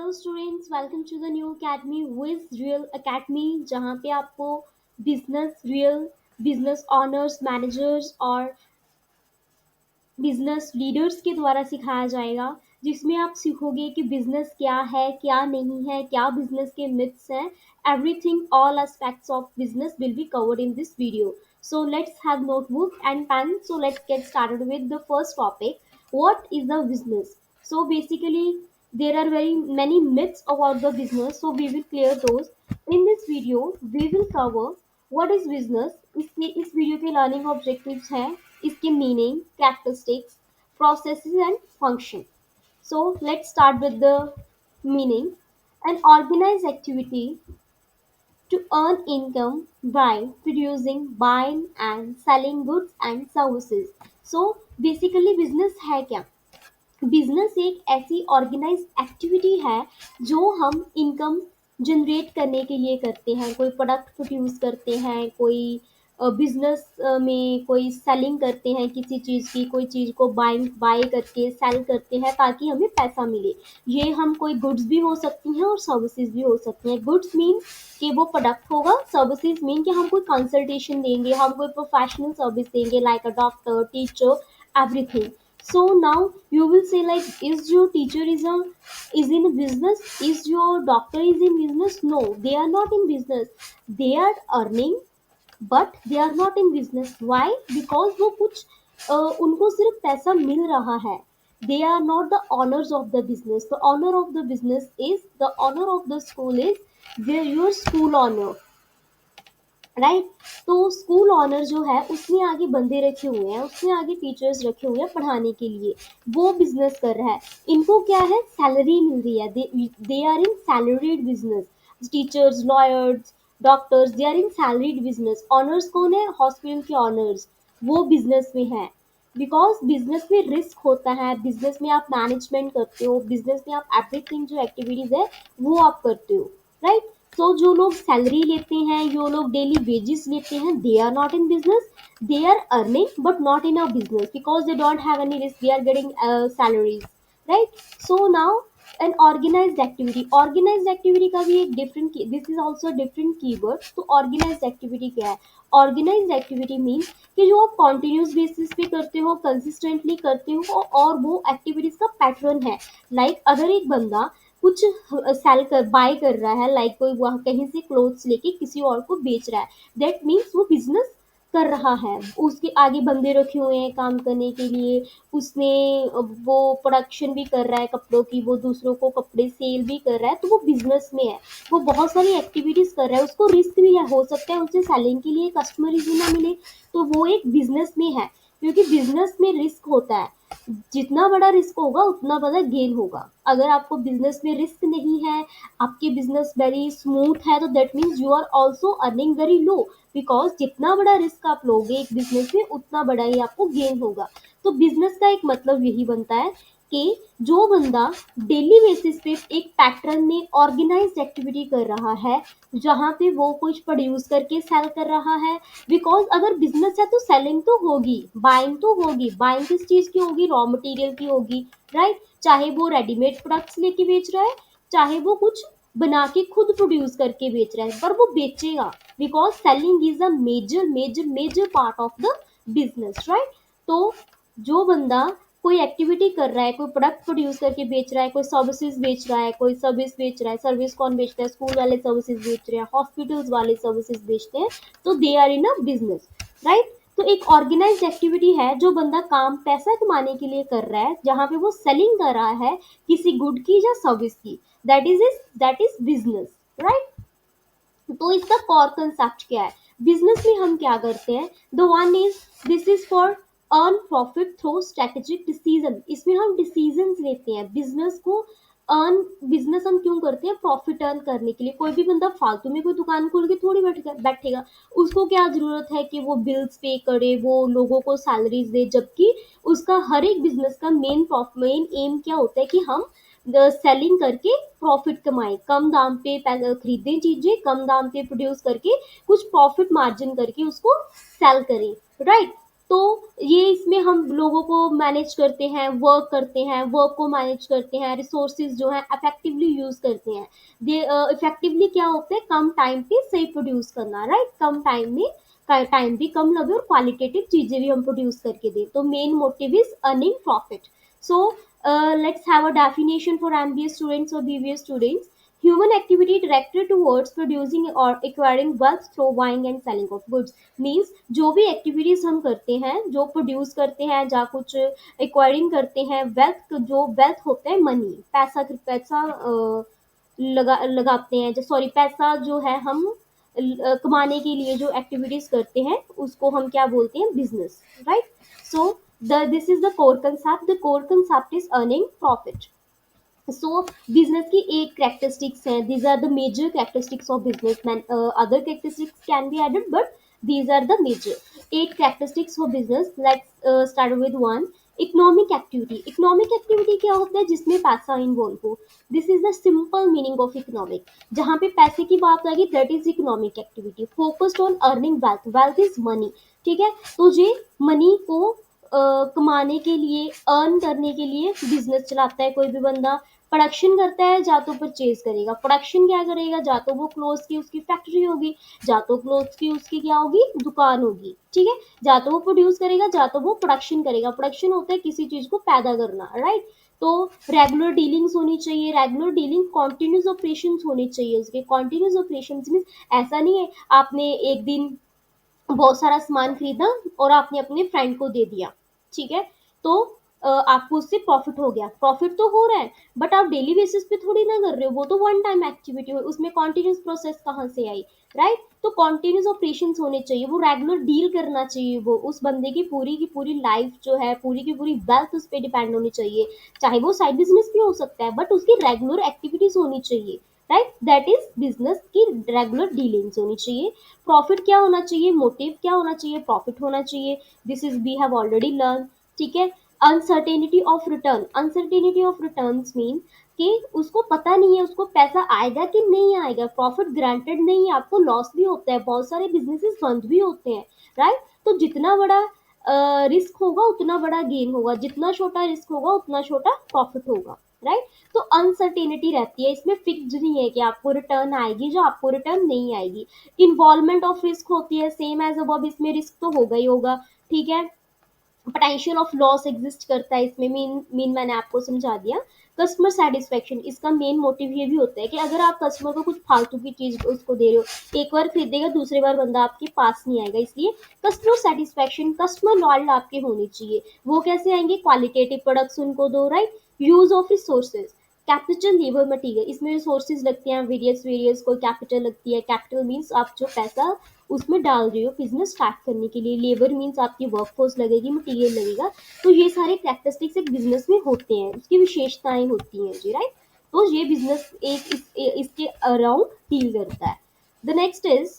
Hello students, welcome to the new academy with real academy, जहाँ पे आपको business owners, managers और business leaders के द्वारा सिखाया जाएगा, जिसमें आप सीखोगे कि बिजनेस क्या है, क्या नहीं है, क्या बिजनेस के मिथ्स हैं. Everything, all aspects of business will be covered in this video. So let's have notebook and pen. So let's get started with the first topic. What is the business? So basically, there are very many myths about the business. So we will clear those. In this video, we will cover what is business. इस video के learning objectives हैं, इसके meaning, characteristics, processes and function. So let's start with the meaning. An organized activity to earn income by producing, buying and selling goods and services. So basically business है क्या? Business एक ऐसी organise activity है जो हम income generate करने के लिए करते हैं. कोई प्रोडक्ट प्रोड्यूस करते हैं, कोई बिजनेस में कोई सेलिंग करते हैं किसी चीज़ की, कोई चीज़ को बाय करके सेल करते हैं ताकि हमें पैसा मिले. ये हम कोई गुड्स भी हो सकती हैं और सर्विसेज भी हो सकती हैं. गुड्स मीन कि वो प्रोडक्ट होगा, सर्विसेज मीन कि हम कोई कंसल्टेशन देंगे, हम कोई प्रोफेशनल सर्विस देंगे, like a doctor, teacher, everything. So now you will say like, is your teacher is in a business? Is your doctor is in business? No, they are not in business. They are earning, but they are not in business. Why? Because वो कुछ उनको सिर्फ पैसा मिल रहा है. They are not the owners of the business. The owner of the business is the owner of the school is your school owner. Right. तो school honour जो है उसने आगे बंदे रखे हुए हैं, उसने आगे टीचर्स रखे हुए हैं पढ़ाने के लिए. वो बिजनेस कर रहा है. इनको क्या है? सैलरी मिल रही है. They are in salaried business. Teachers, lawyers, doctors, they are in salaried business. Owners कौन है? हॉस्पिटल के ऑनर्स. वो बिजनेस में है. बिकॉज बिजनेस में रिस्क होता है, बिजनेस में आप मैनेजमेंट करते हो, बिजनेस में आप एवरीथिंग जो एक्टिविटीज है वो आप करते हो. राइट. तो जो लोग सैलरी लेते हैं, जो लोग डेली वेजेस लेते हैं, they are not in business. They are earning but not in a business because they don't have any risk. They are getting salaries. Right. So now an organised activity. Organised activity का भी एक different, this is also different keyword. तो organised activity क्या है? Organised activity means कि जो आप continuous basis पे करते हो, कंसिस्टेंटली करते हो, और वो एक्टिविटीज का पैटर्न है. लाइक अगर एक बंदा कुछ सेल कर बाय कर रहा है, लाइक कोई वहाँ कहीं से क्लोथ्स लेके किसी और को बेच रहा है, दैट मीन्स वो बिजनेस कर रहा है. उसके आगे बंदे रखे हुए हैं काम करने के लिए. उसने वो प्रोडक्शन भी कर रहा है कपड़ों की, वो दूसरों को कपड़े सेल भी कर रहा है, तो वो बिजनेस में है. वो बहुत सारी एक्टिविटीज कर रहा है. उसको रिस्क भी है, हो सकता है उसे सेलिंग के लिए कस्टमर ही ना मिले, तो वो एक बिजनेस में है. क्योंकि बिजनेस में रिस्क होता है. जितना बड़ा रिस्क होगा उतना बड़ा गेन होगा. अगर आपको बिजनेस में रिस्क नहीं है, आपके बिजनेस वेरी स्मूथ है, तो that means you are also earning very low. Because जितना बड़ा रिस्क आप लोगे एक बिजनेस में, उतना बड़ा ही आपको गेन होगा. तो बिजनेस का एक मतलब यही बनता है कि जो बंदा डेली बेसिस पे एक पैटर्न में ऑर्गेनाइज्ड एक्टिविटी कर रहा है, जहाँ पे वो कुछ प्रोड्यूस करके सेल कर रहा है. बिकॉज अगर बिजनेस है तो सेलिंग तो होगी, बाइंग तो होगी. बाइंग किस चीज की होगी? रॉ मटेरियल की होगी. राइट. चाहे वो रेडीमेड प्रोडक्ट्स लेके बेच रहा है, चाहे वो कुछ बना के खुद प्रोड्यूस करके बेच रहा है, पर वो बेचेगा. Because selling is a major major major part of the business. Right. तो जो बंदा कोई एक्टिविटी कर रहा है, कोई प्रोडक्ट प्रोड्यूस करके बेच रहा है, कोई सर्विसेज बेच रहा है, कोई सर्विस बेच रहा है. सर्विस कौन बेचता है? स्कूल वाले सर्विसेज बेच रहे हैं, हॉस्पिटल्स वाले सर्विसेज बेचते हैं, तो they are in a business. Right. तो एक ऑर्गेनाइज्ड एक्टिविटी है जो बंदा काम पैसा कमाने के लिए कर रहा है, जहाँ पे वो सेलिंग कर रहा है किसी गुड की या सर्विस की. That is business. राइट. तो इसका कोर कंसेप्ट क्या है? बिजनेस में हम क्या करते हैं? The one is, this is for earn profit through strategic decision. इसमें हम डिसीजंस लेते हैं. बिजनेस को अर्न, बिजनेस हम क्यों करते हैं? प्रॉफिट अर्न करने के लिए. कोई भी बंदा फालतू में कोई दुकान खोल के थोड़ी बैठेगा. उसको क्या जरूरत है कि वो बिल्स पे करे, वो लोगों को सैलरीज दे, जबकि उसका हर एक बिजनेस का मेन एम क्या होता है कि हम सेलिंग करके प्रॉफिट कमाएं, कम दाम पे खरीदें चीजें, कम दाम पे प्रोड्यूस करके कुछ प्रॉफिट मार्जिन करके उसको सेल करें. राइट. तो ये इसमें हम लोगों को मैनेज करते हैं, वर्क करते हैं, वर्क को मैनेज करते हैं, रिसोर्सेज जो है इफेक्टिवली यूज करते हैं। दे इफेक्टिवली क्या होते हैं, कम टाइम पे सही प्रोड्यूस करना, राइट, कम टाइम में टाइम भी कम लगे और क्वालिटेटिव चीजें भी हम प्रोड्यूस करके दें। तो main motive is earning profit. So let's have a definition for MBA students or BBA students. Human activity directed towards producing or acquiring wealth through buying and selling of goods. Means जो भी activities हम करते हैं, जो produce करते हैं या कुछ एक्वायरिंग करते हैं, वेल्थ, जो वेल्थ होता है मनी, पैसा, पैसा लगाते हैं, जो सॉरी पैसा जो है हम कमाने के लिए जो एक्टिविटीज करते हैं उसको हम क्या बोलते हैं, business, right. So this is the core concept, the core concept is earning profit. So business की एट कैरेक्टरिस्टिक्स हैं, these are the major characteristics of business man, other characteristics can be added but these are the major 8 characteristics for business. Let's start with one. Economic activity. Economic activity क्या होता है, जिसमें पैसा involve हो। This is the simple meaning of economic. जहाँ पे पैसे की बात आएगी, that is economic activity focused on earning wealth. Wealth is money, ठीक है। तो ये मनी को कमाने के लिए, अर्न करने के लिए बिजनेस चलाता है कोई भी बंदा। प्रोडक्शन करता है, या तो परचेज करेगा। प्रोडक्शन क्या करेगा, या तो वो क्लोथ्स की उसकी फैक्ट्री होगी, या तो क्लोथ्स की उसकी क्या होगी, दुकान होगी, ठीक है। या तो वो प्रोड्यूस करेगा, या तो वो प्रोडक्शन करेगा। प्रोडक्शन होता है किसी चीज को पैदा करना, राइट। तो रेगुलर डीलिंग्स होनी चाहिए, रेगुलर डीलिंग, कॉन्टिन्यूस ऑपरेशन होनी चाहिए उसके। कॉन्टिन्यूस ऑपरेशन मीन्स ऐसा नहीं है आपने एक दिन बहुत सारा सामान खरीदा और आपने अपने फ्रेंड को दे दिया, ठीक है, तो आपको उससे प्रॉफिट हो गया। प्रॉफिट तो हो रहा है, बट आप डेली बेसिस पे थोड़ी ना कर रहे हो, वो तो वन टाइम एक्टिविटी हो, उसमें कॉन्टिन्यूस प्रोसेस कहाँ से आई, राइट। तो कॉन्टिन्यूस ऑपरेशन होने चाहिए, वो रेगुलर डील करना चाहिए, वो उस बंदे की पूरी लाइफ जो है, पूरी की पूरी वेल्थ उस पर डिपेंड होनी चाहिए। चाहे वो साइड बिजनेस भी हो सकता है, बट उसकी रेगुलर एक्टिविटीज होनी चाहिए, राइट। दैट इज बिजनेस की रेगुलर डीलिंग्स होनी चाहिए। प्रॉफिट क्या होना चाहिए, मोटिव क्या होना चाहिए, प्रॉफिट होना चाहिए। This is we have already learn, ठीक है। Uncertainty of return. Uncertainty of return mean कि उसको पता नहीं है उसको पैसा आएगा कि नहीं आएगा। प्रॉफिट ग्रांटेड नहीं है, आपको लॉस भी होता है, बहुत सारे बिजनेसेस बंद भी होते हैं, राइट। तो जितना बड़ा रिस्क होगा उतना बड़ा गेन होगा, जितना छोटा रिस्क होगा उतना छोटा प्रॉफिट होगा, राइट। तो अनसर्टेनिटी रहती है इसमें, फिक्स्ड नहीं है कि आपको रिटर्न आएगी जो आपको रिटर्न नहीं आएगी। इन्वॉल्वमेंट ऑफ रिस्क होती है, सेम एज अब, इसमें रिस्क तो होगा ही होगा, ठीक है। पोटेंशियल ऑफ लॉस एग्जिस्ट करता है इसमें, मीन मैंने आपको समझा दिया। कस्टमर सेटिस्फेक्शन, इसका मेन मोटिव ये भी होता है कि अगर आप कस्टमर को कुछ फालतू की चीज उसको दे रहे हो, एक बार खरीदेगा, दूसरी बार बंदा आपके पास नहीं आएगा, इसलिए कस्टमर सेटिस्फेक्शन, कस्टमर लॉयल आपके होने चाहिए। वो कैसे आएंगे, क्वालिटेटिव प्रोडक्ट्स उनको दो, right. Use of resources, capital, labour, material, इसमें रिसोर्सेज लगते हैं, वेरियस वेरियस, कोई कैपिटल लगती है। कैपिटल मीन्स आप जो पैसा उसमें डाल रहे हो बिजनेस स्टार्ट करने के लिए। लेबर मीन्स आपकी वर्कफोर्स लगेगी, मटीरियल लगेगा। तो ये सारे कैरेक्टरिस्टिक्स एक बिजनेस में होते हैं, उसकी विशेषताएं होती हैं जी, राइट। तो ये बिजनेस इसके अराउंड डील करता है। The next is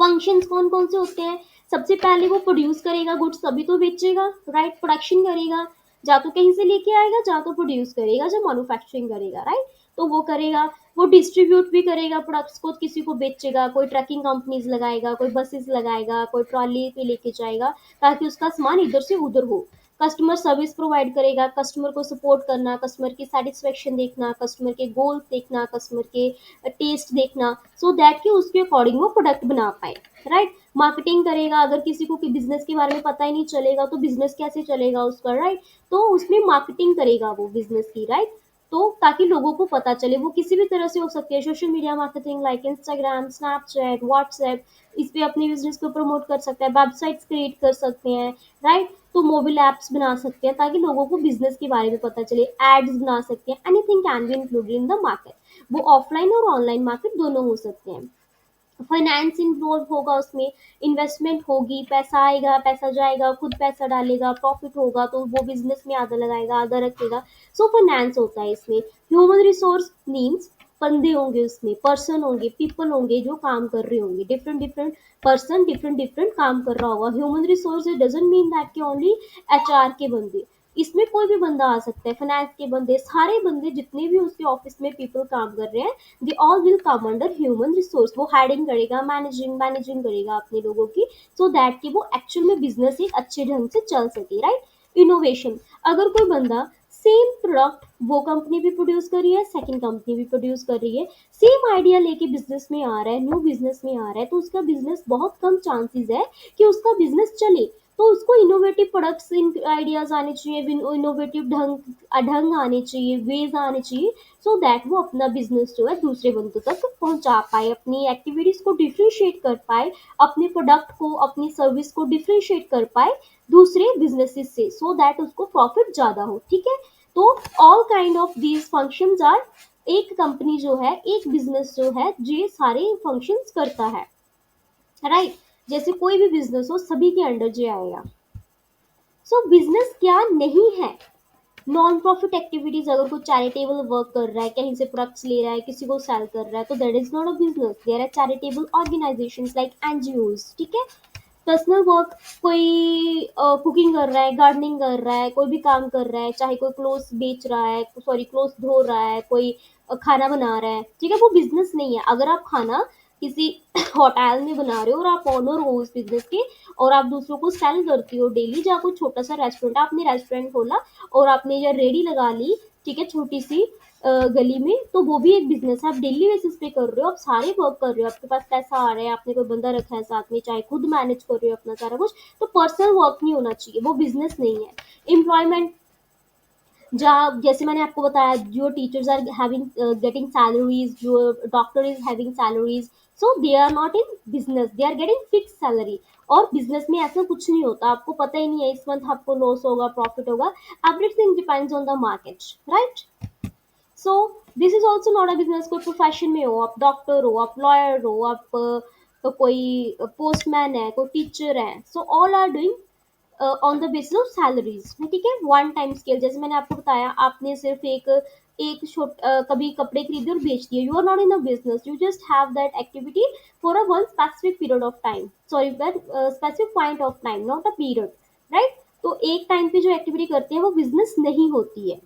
functions. कौन कौन से होते हैं, सबसे पहले वो प्रोड्यूस करेगा गुड्स, तभी तो बेचेगा, राइट। प्रोडक्शन करेगा, या तो कहीं से लेके आएगा, या तो प्रोड्यूस करेगा, या मैन्युफैक्चरिंग करेगा, राइट। तो वो करेगा, वो डिस्ट्रीब्यूट भी करेगा प्रोडक्ट्स को, किसी को बेचेगा, कोई ट्रकिंग कंपनीज लगाएगा, कोई बसेस लगाएगा, कोई ट्रॉली पे लेके जाएगा ताकि उसका सामान इधर से उधर हो। कस्टमर सर्विस प्रोवाइड करेगा, कस्टमर को सपोर्ट करना, कस्टमर की सेटिस्फेक्शन देखना, कस्टमर के गोल्स देखना, कस्टमर के टेस्ट देखना, सो दैट कि उसके अकॉर्डिंग वो प्रोडक्ट बना पाए, राइट। मार्केटिंग करेगा, अगर किसी को बिजनेस के बारे में पता ही नहीं चलेगा तो बिजनेस कैसे चलेगा उसका, राइट। तो उसमें मार्केटिंग करेगा वो बिजनेस की, राइट। तो ताकि लोगों को पता चले, वो किसी भी तरह से हो सकती है, social media marketing like Instagram, Snapchat, WhatsApp, इस पे अपने बिजनेस को प्रमोट कर सकता है, वेबसाइट्स क्रिएट कर सकते हैं, राइट। तो मोबाइल ऐप्स बना सकते हैं ताकि लोगों को बिजनेस के बारे में पता चले, एड्स बना सकते हैं, anything can be included in the market. वो ऑफलाइन और ऑनलाइन मार्केट दोनों हो सकते हैं। फाइनेंस इन्वॉल्व होगा उसमें, इन्वेस्टमेंट होगी, पैसा आएगा, पैसा जाएगा, खुद पैसा डालेगा, प्रॉफिट होगा तो वो बिजनेस में आधा लगाएगा, आधा रखेगा। सो फाइनेंस होता है इसमें। ह्यूमन रिसोर्स मीन्स बंदे होंगे उसमें, पर्सन होंगे, पीपल होंगे जो काम कर रहे होंगे, different different person different different काम कर रहा होगा। Human resource doesn't mean that कि ओनली HR के बंदे, इसमें कोई भी बंदा आ सकता है, फाइनेंस के बंदे, सारे बंदे जितने भी उसके ऑफिस में पीपल काम कर रहे हैं, they all will come under human resource. वो हेडिंग करेगा, मैनेजिंग मैनेजिंग करेगा अपने लोगों की, सो दैट कि वो एक्चुअल में बिजनेस एक अच्छे ढंग से चल सके, राइट। इनोवेशन, अगर कोई बंदा सेम प्रोडक्ट वो कंपनी भी प्रोड्यूस कर रही है, सेकंड कंपनी भी प्रोड्यूस कर रही है, सेम आइडिया लेके बिजनेस में आ रहा है, न्यू बिजनेस में आ रहा है, तो उसका बिजनेस बहुत कम चांसेस है कि उसका बिजनेस चले। तो उसको इनोवेटिव प्रोडक्ट्स आइडियाज आने चाहिए, इनोवेटिव ढंग आने चाहिए, वेज आने चाहिए, सो दैट वो अपना बिजनेस जो है दूसरे बंदों तक पहुंचा पाए, अपनी एक्टिविटीज को डिफ्रेंशिएट कर पाए, अपने प्रोडक्ट को, अपनी सर्विस को डिफ्रेंशिएट कर पाए दूसरे बिजनेसेस से, सो दैट उसको प्रॉफिट ज्यादा हो, ठीक है। तो all kind of these functions are, एक कंपनी जो है, एक बिजनेस जो है, ये सारे फंक्शंस करता है, राइट। जैसे कोई भी बिजनेस हो, सभी के अंडर जे आएगा। सो बिजनेस क्या नहीं है, नॉन प्रॉफिट एक्टिविटीज, अगर कोई चैरिटेबल वर्क कर रहा है, कहीं से प्रोडक्ट्स ले रहा है, किसी को सेल कर रहा है, तो that is not a business, there are charitable organizations like NGOs, ठीक है। पर्सनल वर्क, कोई कुकिंग कर रहा है, गार्डनिंग कर रहा है, कोई भी काम कर रहा है, चाहे कोई क्लोथ्स बेच रहा है, सॉरी क्लोथ्स धो रहा है, कोई खाना बना रहा है, ठीक है, वो बिजनेस नहीं है। अगर आप खाना किसी होटल में बना रहे हो और आप ओनर हो उस बिजनेस के, और आप दूसरों को सेल करती हो डेली, जहाँ कोई छोटा सा रेस्टोरेंट, आपने रेस्टोरेंट खोला और आपने ये रेडी लगा ली, ठीक है, छोटी सी गली में, तो वो भी एक बिजनेस है। आप डेली बेसिस पे कर रहे हो, आप सारे वर्क कर रहे हो, आपके पास पैसा आ रहा है, आपने कोई बंदा रखा है साथ में, चाहे खुद मैनेज कर रहे हो अपना सारा कुछ, तो पर्सनल वर्क नहीं होना चाहिए, वो बिजनेस नहीं है। एम्प्लॉयमेंट, जहाँ जैसे मैंने आपको बताया, जो teachers are having getting salaries, जो doctor is having salaries, so they are not in business, they are getting fix salary. और बिजनेस में ऐसा कुछ नहीं होता, आपको पता ही नहीं है इस मंथ आपको लॉस होगा, प्रॉफिट होगा, everything depends on the market, right. So this is also not a business. कोई प्रोफेशन में हो, आप डॉक्टर हो, आप लॉयर हो, आप कोई पोस्टमैन है, कोई टीचर है, so all are doing on the basis of salaries, ठीक है। वन टाइम स्केल, जैसे मैंने आपको बताया, आपने सिर्फ कभी कपड़े खरीदे और बेच दिए, you are not in a business, you just have that activity for a one specific period of time, sorry that specific point of time, not a period, right. तो एक टाइम पे जो एक्टिविटी करते हैं वो बिजनेस नहीं होती है।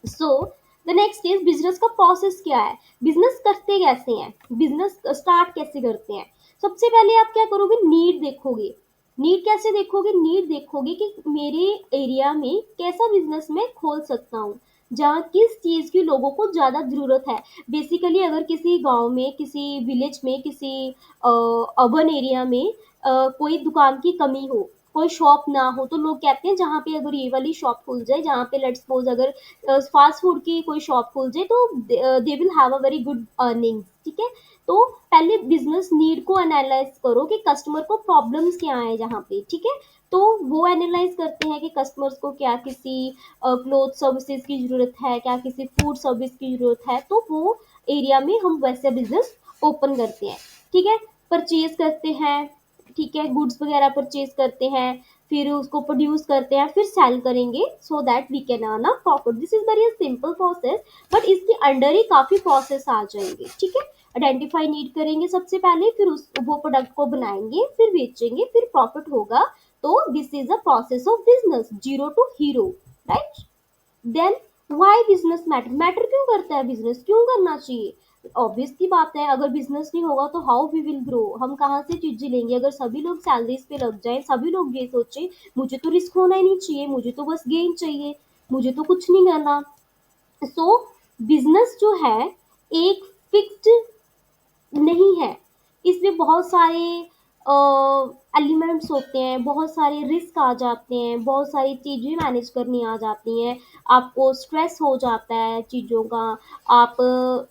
So the next is, business का प्रोसेस क्या है, बिजनेस करते कैसे हैं, बिजनेस स्टार्ट कैसे करते हैं। सबसे पहले आप क्या करोगे, नीड देखोगे। नीड कैसे देखोगे, नीड देखोगे कि मेरे एरिया में कैसा बिजनेस मैं खोल सकता हूँ, जहाँ किस चीज की लोगों को ज्यादा जरूरत है। बेसिकली अगर किसी गांव में, किसी विलेज में, किसी अर्बन एरिया में कोई दुकान की कमी हो, कोई शॉप ना हो, तो लोग कहते हैं जहाँ पे अगर ये वाली शॉप खुल जाए, जहाँ पे लेट्स सपोज अगर फास्ट फूड की कोई शॉप खुल जाए, तो they will have a very good earning, ठीक है। तो पहले बिजनेस नीड को एनालाइज करो कि कस्टमर को प्रॉब्लम्स क्या है जहाँ पे, ठीक है। तो वो एनालाइज करते हैं कि कस्टमर्स को क्या किसी क्लोथ सर्विसेज की जरूरत है, क्या किसी फूड सर्विस की जरूरत है, तो वो एरिया में हम वैसे बिजनेस ओपन करते हैं, ठीक है। परचेज करते हैं, ठीक है, गुड्स वगैरह परचेज करते हैं, फिर उसको प्रोड्यूस करते हैं, फिर सेल करेंगे, so that we can earn a profit. This is very simple process, but इसके अंडर ही काफी प्रोसेस आ जाएंगे, ठीक है। आइडेंटिफाई नीड करेंगे सबसे पहले, फिर उस वो प्रोडक्ट को बनाएंगे, फिर बेचेंगे, फिर प्रॉफिट होगा। तो this is a process of business, zero to hero, right. Then why business matter, matter क्यों करता है, बिजनेस क्यों करना चाहिए। ऑब्वियस की बात है, अगर बिजनेस नहीं होगा तो हाउ वी विल ग्रो, हम कहाँ से चीजें लेंगे। अगर सभी लोग सैलरीज पे लग जाए, सभी लोग ये सोचे मुझे तो रिस्क होना ही नहीं चाहिए, मुझे तो बस गेन चाहिए, मुझे तो कुछ नहीं करना। सो बिजनेस जो है एक फिक्स्ड नहीं है, इसमें बहुत सारे एलिमेंट्स होते हैं, बहुत सारे रिस्क आ जाते हैं, बहुत सारी चीज़ें मैनेज करनी आ जाती हैं, आपको स्ट्रेस हो जाता है चीज़ों का, आप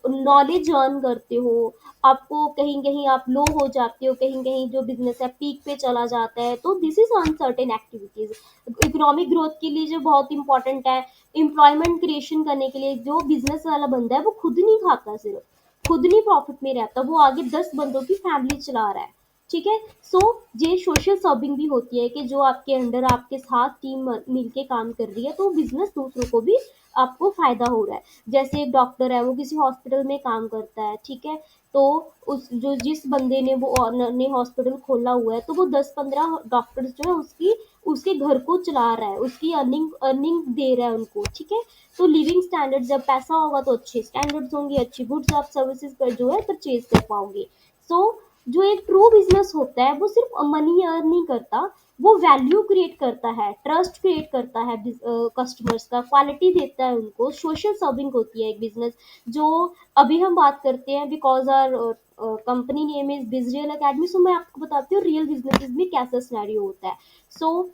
नॉलेज अर्न करते हो, आपको कहीं कहीं आप लो हो जाते हो, कहीं कहीं जो बिजनेस है पीक पे चला जाता है, तो this is uncertain activities. Economic growth के लिए जो बहुत इंपॉर्टेंट है, एम्प्लॉयमेंट क्रिएशन करने के लिए, जो बिजनेस वाला बंदा है वो खुद नहीं खाता, सिर्फ खुद नहीं प्रॉफिट में रहता, वो आगे 10 बंदों की फैमिली चला रहा है, ठीक है। सो ये सोशल सर्विंग भी होती है कि जो आपके अंडर आपके साथ टीम मिलके काम कर रही है, तो बिजनेस दूसरों को भी आपको फ़ायदा हो रहा है। जैसे एक डॉक्टर है, वो किसी हॉस्पिटल में काम करता है, ठीक है? तो उस जो जिस बंदे ने वो ओनर ने हॉस्पिटल खोला हुआ है, तो वो 10-15 डॉक्टर्स जो है उसके घर को चला रहा है, उसकी अर्निंग दे रहा है उनको, ठीक है? तो लिविंग स्टैंडर्ड, जब पैसा होगा तो अच्छे स्टैंडर्ड्स होंगे, अच्छी गुड्स आप सर्विसेज पर जो है परचेज कर पाओगे। सो जो एक ट्रू बिजनेस होता है वो सिर्फ मनी अर्न नहीं करता, वो वैल्यू क्रिएट करता है, ट्रस्ट क्रिएट करता है कस्टमर्स का, क्वालिटी देता है उनको, सोशल सर्विंग होती है एक बिजनेस। जो अभी हम बात करते हैं, because our company name is बिजरियल अकेडमी, सो मैं आपको बताती हूँ रियल बिजनेस में कैसा सिनेरियो होता है। सो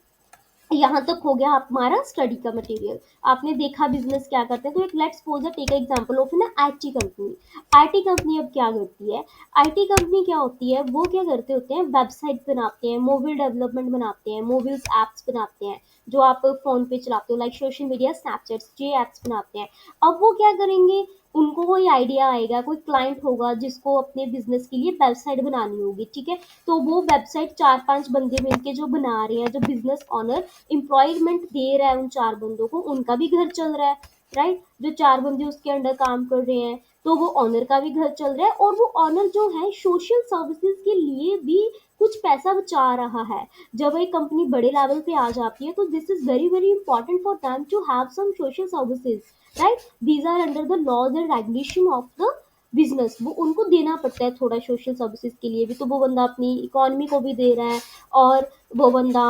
यहाँ तक हो गया हमारा स्टडी का मटेरियल। आपने देखा बिजनेस क्या करते हैं, तो एक let's suppose take example of ना आईटी कंपनी। आईटी कंपनी अब क्या करती है, आईटी कंपनी क्या होती है, वो क्या करते होते हैं, वेबसाइट बनाते हैं, मोबाइल डेवलपमेंट बनाते हैं, मोबाइल एप्स बनाते हैं, जो आप फोन पे चलाते हो, लाइक सोशल मीडिया स्नैपचैट, ये एप्स बनाते हैं। अब वो क्या करेंगे, उनको कोई आइडिया आएगा, कोई क्लाइंट होगा जिसको अपने बिजनेस के लिए वेबसाइट बनानी होगी, ठीक है? तो वो वेबसाइट 4-5 बंदे मिलके जो बना रहे हैं, जो बिजनेस ऑनर एम्प्लॉयमेंट दे रहा है उन 4 बंदों को, उनका भी घर चल रहा है, राइट? जो 4 बंदे उसके अंडर काम कर रहे हैं, तो वो ऑनर का भी घर चल रहा है, और वो ऑनर जो है सोशल सर्विसेज के लिए भी कुछ पैसा बचा रहा है। जब एक कंपनी बड़े लेवल पे आ जाती है, तो this is very very important for them to have some social services, right? These are under the laws and regulation of the business, वो उनको देना पड़ता है थोड़ा सोशल सर्विसेज के लिए भी, तो वो बंदा अपनी इकोनॉमी को भी दे रहा है, और वो बंदा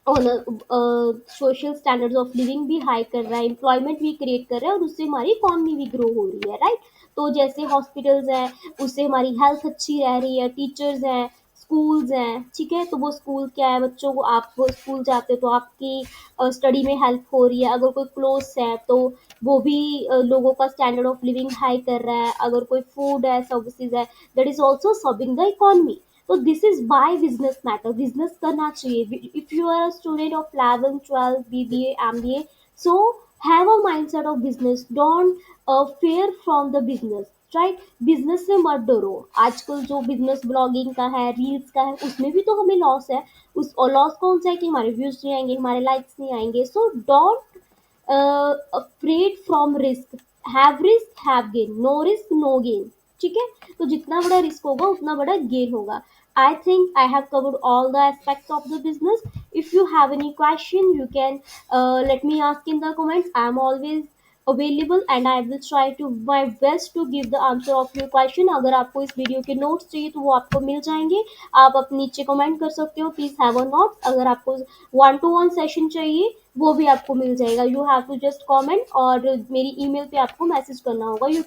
on social standards of living भी हाई कर रहा है, एम्प्लॉयमेंट भी क्रिएट कर रहा है, और उससे हमारी इकॉनमी भी ग्रो हो रही है, राइट? तो जैसे हॉस्पिटल्स हैं, उससे हमारी हेल्थ अच्छी रह रही है, टीचर्स हैं, स्कूल्स हैं, ठीक है? तो वो स्कूल क्या है, बच्चों को, आप वो स्कूल जाते हो तो आपकी स्टडी में हेल्प हो रही है। अगर कोई क्लोथ्स है तो वो भी लोगों का स्टैंडर्ड ऑफ लिविंग हाई कर रहा है। अगर कोई फूड है, सर्विसेज है, that is also serving the economy. तो this is why business matter, business करना चाहिए। If you are a student of 11 12 BBA MBA, so have a mindset of business, don't fear from the business, right? Business से मत डरो। आजकल जो business blogging का है, रील्स का है, उसमें भी तो हमें लॉस है। उस और लॉस कौन सा है, कि हमारे व्यूज नहीं आएंगे, हमारे लाइक्स नहीं आएंगे। So don't afraid from risk, have risk have gain, no risk no gain, ठीक है? तो जितना बड़ा रिस्क होगा उतना बड़ा गेन होगा। I think I have covered all the aspects of the business. If you have any question, you can let me ask in the comments. I am always available and I will try to my best to give the answer of your question. अगर आपको इस video के notes चाहिए तो वो आपको मिल जाएंगे, आप अपने नीचे कमेंट कर सकते हो, प्लीज हैव अ नोट्स। अगर आपको 1-to-1 सेशन चाहिए, वो भी आपको मिल जाएगा। You have to just comment, और मेरी ईमेल पे आपको मैसेज करना होगा। यू